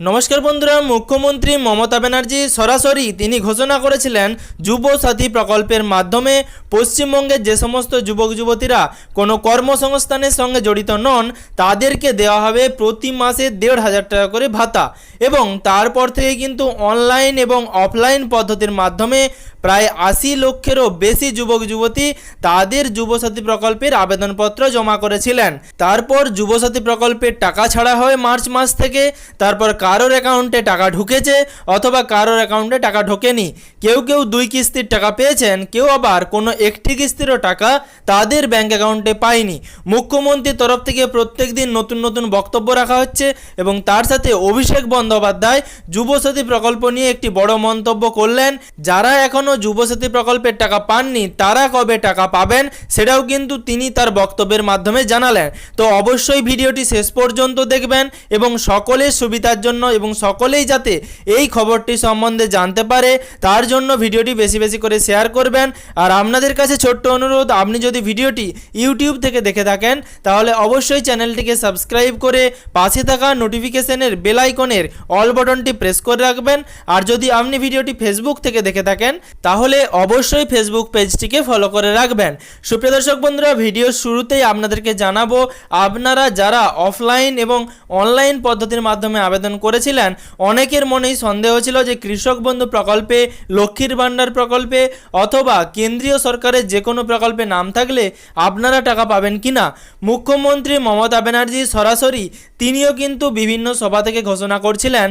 নমস্কার বন্ধুরা, মুখ্যমন্ত্রী মমতা ব্যানার্জি সরাসরি তিনি ঘোষণা করেছিলেন যুব সাথী প্রকল্পের মাধ্যমে পশ্চিমবঙ্গের যে সমস্ত যুবক যুবতীরা কোনো কর্মসংস্থানের সঙ্গে জড়িত নন তাদেরকে দেওয়া হবে প্রতি মাসে ১৫০০ টাকা করে ভাতা। এবং তারপর থেকে কিন্তু অনলাইন এবং অফলাইন পদ্ধতির মাধ্যমে প্রায় ৮০ লক্ষেরও বেশি যুবক যুবতী তাদের যুবসাথী প্রকল্পের আবেদনপত্র জমা করেছিলেন। তারপর যুবসাথী প্রকল্পের টাকা ছাড়া হয় মার্চ মাস থেকে। তারপর কারোর অ্যাকাউন্টে টাকা ঢুকেছে অথবা কারোর অ্যাকাউন্টে টাকা ঢোকেনি। কেউ কেউ ২ কিস্তির টাকা পেয়েছেন, কেউ আবার কোনো একটি কিস্তিরও টাকা তাদের ব্যাঙ্ক অ্যাকাউন্টে পায়নি। মুখ্যমন্ত্রীর তরফ থেকে প্রত্যেক দিন নতুন নতুন বক্তব্য রাখা হচ্ছে এবং তার সাথে অভিষেক বন্দ্যোপাধ্যায় যুবসাথী প্রকল্প নিয়ে একটি বড় মন্তব্য করলেন। যারা এখনও যুবসাথী প্রকল্পের টাকা পাননি তারা কবে টাকা পাবেন সেটাও কিন্তু তিনি তার বক্তব্যের মাধ্যমে জানালেন। তো অবশ্যই ভিডিওটি শেষ পর্যন্ত দেখবেন এবং সকলের সুবিধার জন্য এবং সকলেই যাতে এই খবরটি সম্বন্ধে জানতে পারে তার জন্য ভিডিওটি বেশি বেশি করে শেয়ার করবেন। আর আপনাদের কাছে ছোট্ট অনুরোধ, আপনি যদি ভিডিওটি ইউটিউব থেকে দেখে থাকেন তাহলে অবশ্যই চ্যানেলটিকে সাবস্ক্রাইব করে পাশে থাকা নোটিফিকেশনের বেল আইকনের অল বাটনটি প্রেস করে রাখবেন। আর যদি আপনি ভিডিওটি ফেসবুক থেকে দেখে থাকেন তাহলে অবশ্যই ফেসবুক পেজটিকে ফলো করে রাখবেন। সুপ্রিয় দর্শক বন্ধুরা, ভিডিওর শুরুতেই আপনাদেরকে জানাবো, আপনারা যারা অফলাইন এবং অনলাইন পদ্ধতির মাধ্যমে আবেদন করেছিলেন অনেকের মনেই সন্দেহ ছিল যে কৃষক বন্ধু প্রকল্পে, লক্ষ্মীর ভাণ্ডার প্রকল্পে অথবা কেন্দ্রীয় সরকারের যে কোনো প্রকল্পে নাম থাকলে আপনারা টাকা পাবেন কিনা। মুখ্যমন্ত্রী মমতা ব্যানার্জি সরাসরি তিনিও কিন্তু বিভিন্ন সভা থেকে ঘোষণা করছিলেন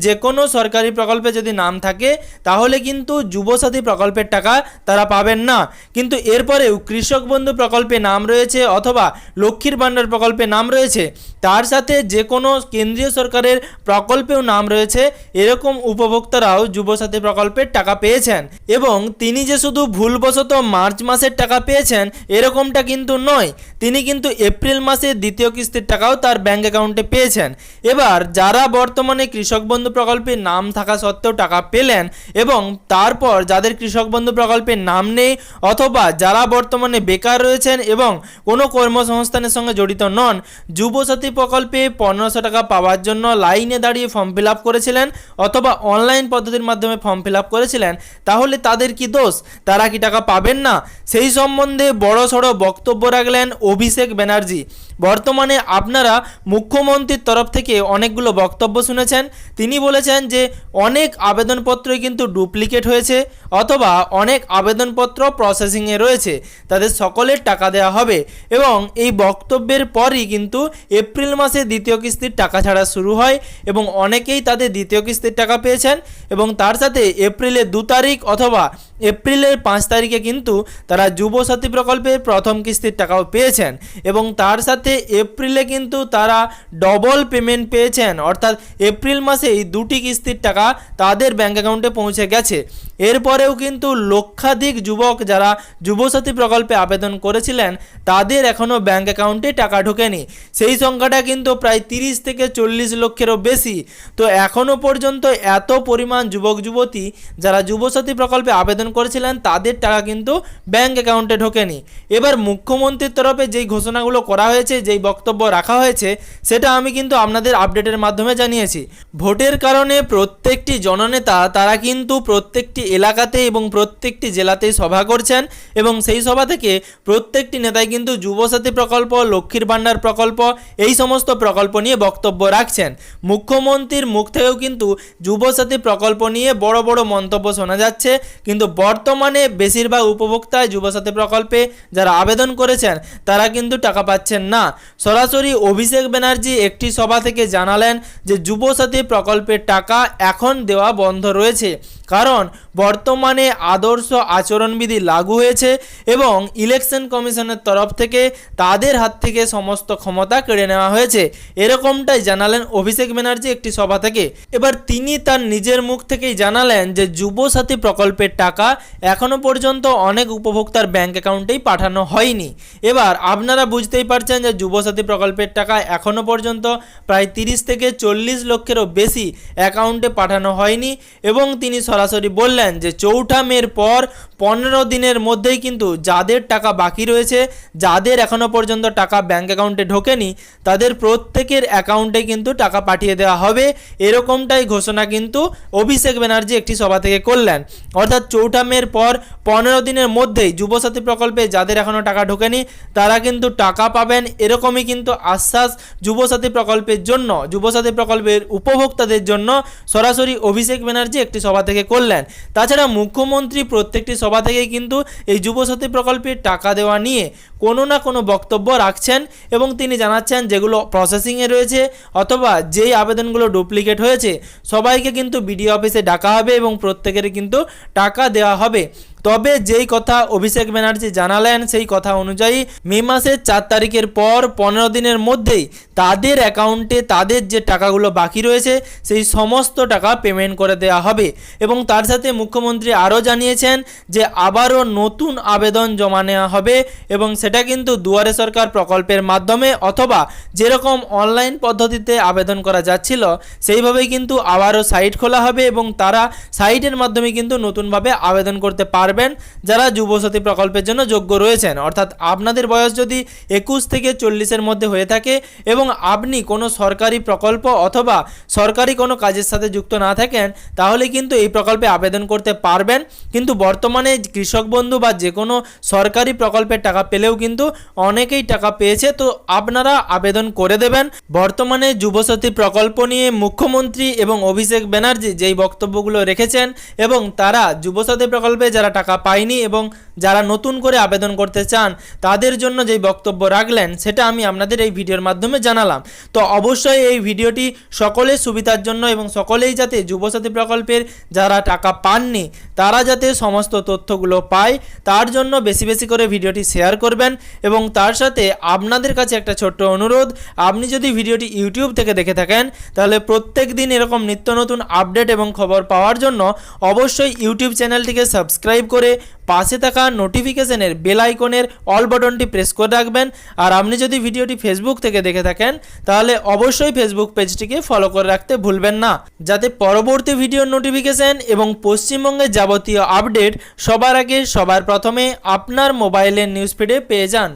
যে কোনো সরকারি প্রকল্পে যদি নাম থাকে তাহলে কিন্তু যুবসাথী প্রকল্পের টাকা তারা পাবেন না। কিন্তু এরপরেও কৃষক বন্ধু প্রকল্পে নাম রয়েছে অথবা লক্ষ্মীর ভাণ্ডার প্রকল্পে নাম রয়েছে, তার সাথে যে কোনো কেন্দ্রীয় সরকারের প্রকল্পেও নাম রয়েছে, এরকম উপভোক্তারাও যুবসাথী প্রকল্পের টাকা পেয়েছেন। এবং তিনি যে শুধু ভুলবশত মার্চ মাসের টাকা পেয়েছেন এরকমটা কিন্তু নয়, তিনি কিন্তু এপ্রিল মাসের দ্বিতীয় কিস্তির টাকাও তার ব্যাঙ্ক অ্যাকাউন্টে পেয়েছেন। এবার যারা বর্তমানে কৃষক বন্ধু প্রকল্পে নাম থাকা সত্ত্বেও টাকা পেলেন এবং তারপর যাদের কৃষক বন্ধু প্রকল্পের নাম নেই অথবা যারা বর্তমানে বেকার রয়েছেন এবং কোনো কর্মসংস্থানের সঙ্গে জড়িত নন, যুবসাথী প্রকল্পে ১৫০০ টাকা পাওয়ার জন্য লাইনে দাঁড়িয়ে ফর্ম ফিল আপ করেছিলেন অথবা অনলাইন পদ্ধতির মাধ্যমে ফর্ম ফিল আপ করেছিলেন, তাহলে তাদের কি দোষ? তারা কি টাকা পাবেন না? সেই সম্বন্ধে বড়সড় বক্তব্য রাখলেন অভিষেক ব্যানার্জি। বর্তমানে আপনারা মুখ্যমন্ত্রীর তরফ থেকে অনেকগুলো বক্তব্য শুনেছেন। তিনি বলেছেন যে অনেক আবেদনপত্রই কিন্তু ডুপ্লিকেট হয়েছে অথবা অনেক আবেদনপত্র প্রসেসিংয়ে রয়েছে, তাদের সকলের টাকা দেওয়া হবে। এবং এই বক্তব্যের পরই কিন্তু এপ্রিল মাসে দ্বিতীয় কিস্তির টাকা ছাড়া শুরু হয় এবং অনেকেই তাদের দ্বিতীয় কিস্তির টাকা পেয়েছেন এবং তার সাথে এপ্রিলের ২ তারিখ অথবা এপ্রিলের ৫ তারিখে কিন্তু তারা যুবসাথী প্রকল্পের প্রথম কিস্তির টাকাও পেয়েছেন এবং তার সাথে এপ্রিলে কিন্তু তারা ডবল পেমেন্ট পেয়েছেন, অর্থাৎ এপ্রিল মাসেই ২টি কিস্তির টাকা তাদের ব্যাঙ্ক অ্যাকাউন্টে পৌঁছে গেছে। এরপরেও কিন্তু লক্ষাধিক যুবক যারা যুবসাথী প্রকল্পে আবেদন করেছিলেন তাদের এখনও ব্যাঙ্ক অ্যাকাউন্টে টাকা ঢোকেনি। সেই সংখ্যাটা কিন্তু প্রায় ৩০ থেকে ৪০ লক্ষেরও বেশি। তো এখনও পর্যন্ত এত পরিমাণ যুবক যুবতী যারা যুবসাথী প্রকল্পে আবেদন করেছিলেন তাদের টাকা কিন্তু ব্যাঙ্ক অ্যাকাউন্টে ঢোকেনি। এবার মুখ্যমন্ত্রীর তরফে যেই ঘোষণাগুলো করা হয়েছে, যেই বক্তব্য রাখা হয়েছে, সেটা আমি কিন্তু আপনাদের আপডেটের মাধ্যমে জানিয়েছি। ভোটের কারণে প্রত্যেকটি জননেতা তারা কিন্তু প্রত্যেকটি এলাকাতে এবং প্রত্যেকটি জেলাতেই সভা করছেন এবং সেই সভা থেকে প্রত্যেকটি নেতাই কিন্তু যুবসাথী প্রকল্প, লক্ষ্মীর ভাণ্ডার প্রকল্প, এই সমস্ত প্রকল্প নিয়ে বক্তব্য রাখছেন। মুখ্যমন্ত্রীর মুখ থেকেও কিন্তু যুবসাথী প্রকল্প নিয়ে বড় বড় মন্তব্য শোনা যাচ্ছে, কিন্তু বর্তমানে বেশিরভাগ উপভোক্তা যুবসাথী প্রকল্পে যারা আবেদন করেছেন তারা কিন্তু টাকা পাচ্ছেন না। সরাসরি অভিষেক ব্যানার্জি একটি সভা থেকে জানালেন যে যুবসাথী প্রকল্পের টাকা এখন দেওয়া বন্ধ রয়েছে, কারণ বর্তমানে আদর্শ আচরণবিধি লাগু হয়েছে এবং ইলেকশন কমিশনের তরফ থেকে তাদের হাত থেকে সমস্ত ক্ষমতা কেড়ে নেওয়া হয়েছে। এরকমটাই জানালেন অভিষেক ব্যানার্জি একটি সভা থেকে। এবার তিনি তার নিজের মুখ থেকেই জানালেন যে যুবসাথী প্রকল্পের টাকা এখনও পর্যন্ত অনেক উপভোক্তার ব্যাঙ্ক অ্যাকাউন্টেই পাঠানো হয়নি। এবার আপনারা বুঝতেই পারছেন যে যুবসাথী প্রকল্পের টাকা এখনও পর্যন্ত প্রায় ৩০ থেকে ৪০ লক্ষেরও বেশি অ্যাকাউন্টে পাঠানো হয়নি এবং তিনি সরাসরি বললেন বললেন যে 4 মের পর 15 দিনের মধ্যেই কিন্তু যাদের টাকা বাকি রয়েছে, যাদের এখনও পর্যন্ত টাকা ব্যাঙ্ক অ্যাকাউন্টে ঢোকেনি, তাদের প্রত্যেকের অ্যাকাউন্টে কিন্তু টাকা পাঠিয়ে দেওয়া হবে। এরকমটাই ঘোষণা কিন্তু অভিষেক ব্যানার্জি একটি সভা থেকে করলেন। অর্থাৎ 4 মের পর 15 দিনের মধ্যেই যুবসাথী প্রকল্পে যাদের এখনও টাকা ঢোকেনি তারা কিন্তু টাকা পাবেন, এরকমই কিন্তু আশ্বাস যুবসাথী প্রকল্পের জন্য, যুবসাথী প্রকল্পের উপভোক্তাদের জন্য সরাসরি অভিষেক ব্যানার্জি একটি সভা থেকে করলেন। তাছাড়া মুখ্যমন্ত্রী প্রত্যেকটি সভা থেকেই কিন্তু এই যুবসাথী প্রকল্পের টাকা দেওয়া নিয়ে কোনো না কোনো বক্তব্য রাখছেন এবং তিনি জানাচ্ছেন যেগুলো প্রসেসিংয়ে রয়েছে অথবা যেই আবেদনগুলো ডুপ্লিকেট হয়েছে সবাইকে কিন্তু বিডিও অফিসে ডাকা হবে এবং প্রত্যেকের কিন্তু টাকা দেওয়া হবে। তবে যেই কথা অভিষেক ব্যানার্জি জানালেন সেই কথা অনুযায়ী মে মাসের 4 তারিখের পর 15 দিনের মধ্যেই তাদের অ্যাকাউন্টে তাদের যে টাকাগুলো বাকি রয়েছে সেই সমস্ত টাকা পেমেন্ট করে দেওয়া হবে। এবং তার সাথে মুখ্যমন্ত্রী আরও জানিয়েছেন যে আবারও নতুন আবেদন জমা নেওয়া হবে এবং সেটা কিন্তু দুয়ারে সরকার প্রকল্পের মাধ্যমে অথবা যেরকম অনলাইন পদ্ধতিতে আবেদন করা যাচ্ছিল সেইভাবেই কিন্তু আবারও সাইট খোলা হবে এবং তারা সাইটের মাধ্যমে কিন্তু নতুনভাবে আবেদন করতে পারবেন যারা যুবসাথী প্রকল্পের জন্য যোগ্য রয়েছেন। অর্থাৎ আপনাদের বয়স যদি 21 থেকে 40-এর মধ্যে হয়ে থাকে এবং আপনি কোনো সরকারি প্রকল্প অথবা সরকারি কোনো কাজের সাথে যুক্ত না থাকেন তাহলে কিন্তু এই প্রকল্পে আবেদন করতে পারবেন। কিন্তু বর্তমানে কৃষক বন্ধু বা যে কোনো সরকারি প্রকল্পের টাকা পেলেও কিন্তু অনেকেই টাকা পেয়েছে, তো আপনারা আবেদন করে দেবেন। বর্তমানে যুবসাথী প্রকল্প নিয়ে মুখ্যমন্ত্রী এবং অভিষেক ব্যানার্জি যেই বক্তব্যগুলো রেখেছেন এবং তারা যুবসাথী প্রকল্পে যারা টাকা পায়নি এবং যারা নতুন করে আবেদন করতে চান তাদের জন্য যেই বক্তব্য রাখলেন সেটা আমি আপনাদের এই ভিডিওর মাধ্যমে জানালাম। তো অবশ্যই এই ভিডিওটি সকলের সুবিধার জন্য এবং সকলেই যাতে যুবসাথী প্রকল্পের যারা টাকা পাননি তারা যাতে সমস্ত তথ্যগুলো পায় তার জন্য বেশি বেশি করে ভিডিওটি শেয়ার করবেন। এবং তার সাথে আপনাদের কাছে একটা ছোট্ট অনুরোধ, আপনি যদি ভিডিওটি ইউটিউব থেকে দেখে থাকেন তাহলে প্রত্যেক দিন এরকম নিত্য নতুন আপডেট এবং খবর পাওয়ার জন্য অবশ্যই ইউটিউব চ্যানেলটিকে সাবস্ক্রাইব করে পাশে থাকা নোটিফিকেশনের বেল আইকনের অল বাটনটি প্রেস করে রাখবেন। আর আপনি যদি ভিডিওটি ফেসবুক থেকে দেখে থাকেন তাহলে অবশ্যই ফেসবুক পেজটিকে ফলো করে রাখতে ভুলবেন না, যাতে পরবর্তী ভিডিওর নোটিফিকেশন এবং পশ্চিমবঙ্গের যাবতীয় আপডেট সবার আগে সবার প্রথমে আপনার মোবাইলের নিউজ ফিডে পেয়ে যান।